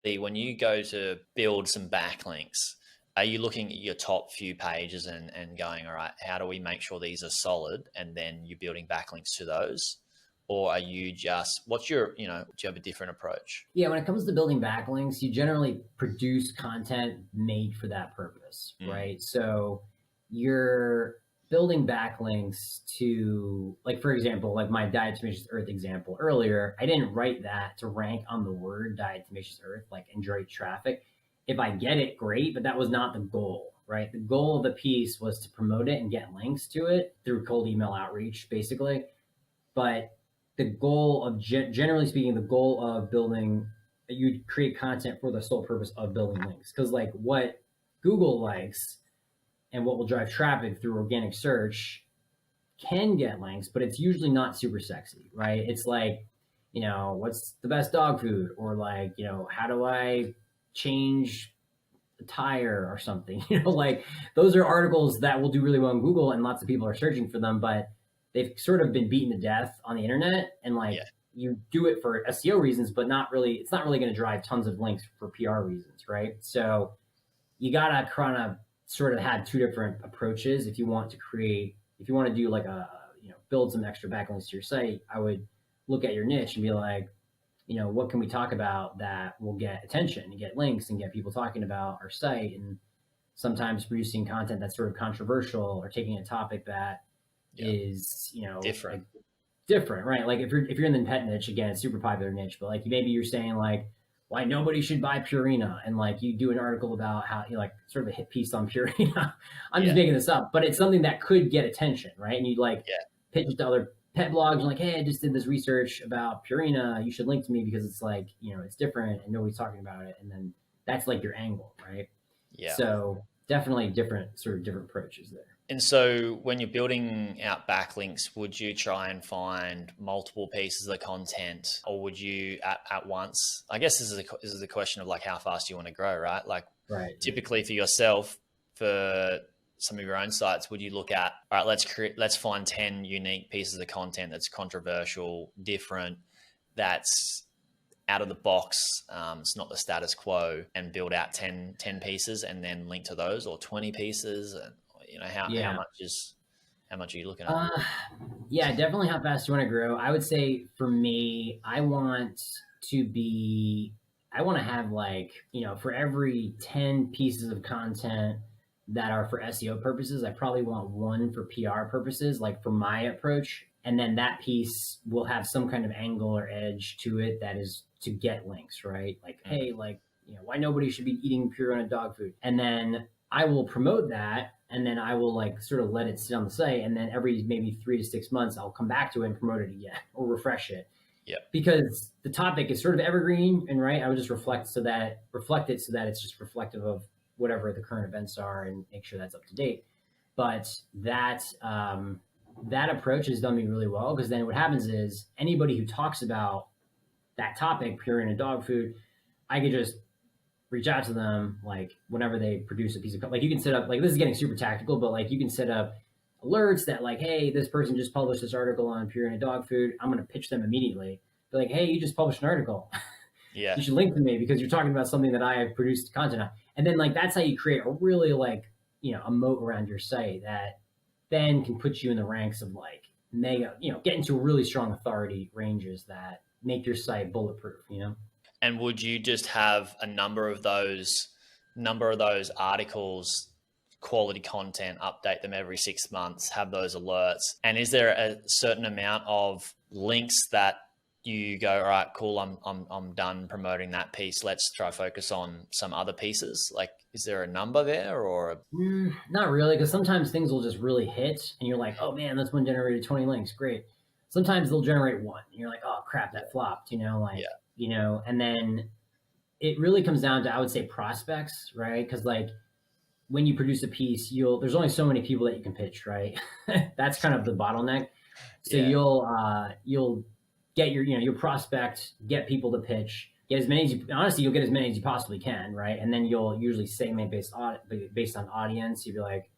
When you go to build some backlinks, are you looking at your top few pages and going, all right, how do we make sure these are solid? And then you're building backlinks to those? Or are you just, what's your, do you have a different approach? Yeah, when it comes to building backlinks, you generally produce content made for that purpose, Mm, right? So you're building backlinks to, like, for example, like my diatomaceous earth example earlier, I didn't write that to rank on the word diatomaceous earth, like, and generate traffic. If I get it, great, but that was not the goal, right? The goal of the piece was to promote it and get links to it through cold email outreach, basically. But the goal of generally speaking, the goal of building, you create content for the sole purpose of building links, because like what Google likes and what will drive traffic through organic search can get links, but it's usually not super sexy, right? It's like, what's the best dog food, or like, how do I change a tire or something? Like those are articles that will do really well in Google and lots of people are searching for them, but they've sort of been beaten to death on the internet. And like yeah. you do it for SEO reasons, but it's not really going to drive tons of links for PR reasons, right? So you gotta kind of sort of have two different approaches if you want to do like build some extra backlinks to your site. I would look at your niche and be like, what can we talk about that will get attention and get links and get people talking about our site? And sometimes producing content that's sort of controversial or taking a topic that Yeah. is, Different. like different, right? Like if you're in the pet niche, again, it's super popular niche, but like maybe you're saying like why nobody should buy Purina, and like you do an article about how like sort of a hit piece on Purina. I'm just Yeah. making this up, but it's something that could get attention, right? And you like Yeah. pitch it to other pet blogs and like, hey, I just did this research about Purina. You should link to me because it's like, it's different and nobody's talking about it. And then that's like your angle, right? Yeah. So definitely different approaches there. And so when you're building out backlinks, would you try and find multiple pieces of content, or would you at once? I guess this is a question of like how fast you want to grow, right? Like Right. typically for yourself, for some of your own sites, would you look at, all right, let's find 10 unique pieces of content that's controversial, different, that's out of the box, it's not the status quo, and build out 10 pieces and then link to those, or 20 pieces, and how much are you looking at? Yeah, definitely how fast you want to grow. I would say for me, I want to have like, for every 10 pieces of content that are for SEO purposes, I probably want one for PR purposes, like for my approach. And then that piece will have some kind of angle or edge to it that is to get links, right? Like, hey, like, why nobody should be eating Purina dog food. And then I will promote that, and then I will like sort of let it sit on the site, and then every maybe 3 to 6 months I'll come back to it and promote it again or refresh it. Yeah. Because the topic is sort of evergreen, and right, I would just reflect it so that it's just reflective of whatever the current events are and make sure that's up to date. But that approach has done me really well, because then what happens is anybody who talks about that topic, Purina dog food, I could just reach out to them like whenever they produce a piece of, like, you can set up, like, this is getting super tactical, but like you can set up alerts that like, hey, this person just published this article on Purina dog food. I'm going to pitch them immediately. Be like, hey, you just published an article. Yeah. You should link to me because you're talking about something that I have produced content on. And then like that's how you create a really like, a moat around your site that then can put you in the ranks of like mega, get into really strong authority ranges that make your site bulletproof, And would you just have a number of those articles, quality content, update them every 6 months, have those alerts? And is there a certain amount of links that you go, all right, cool, I'm done promoting that piece, let's try focus on some other pieces? Like, is there a number there, or? Not really, because sometimes things will just really hit and you're like, oh man, this one generated 20 links, great. Sometimes they'll generate one and you're like, oh crap, that flopped, and then it really comes down to, I would say, prospects, right? Because like when you produce a piece, there's only so many people that you can pitch, right? That's kind of the bottleneck. So you'll get your prospect, get people to pitch, get as many as you, honestly, you'll get as many as you possibly can, right? And then you'll usually segment based on audience. You'll be like,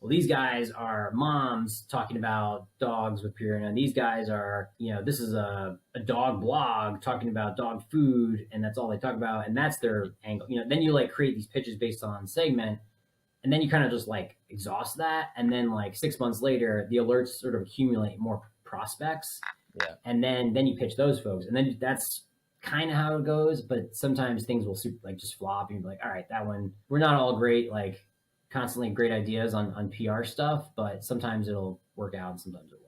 well, these guys are moms talking about dogs with Purina, and these guys are, this is a dog blog talking about dog food, and that's all they talk about, and that's their angle. Then you like create these pitches based on segment, and then you kind of just like exhaust that, and then like 6 months later, the alerts sort of accumulate more prospects, and then you pitch those folks, and then that's kind of how it goes. But sometimes things will like just flop, and you're like, all right, that one, we're not all great, like constantly great ideas on PR stuff, but sometimes it'll work out and sometimes it won't.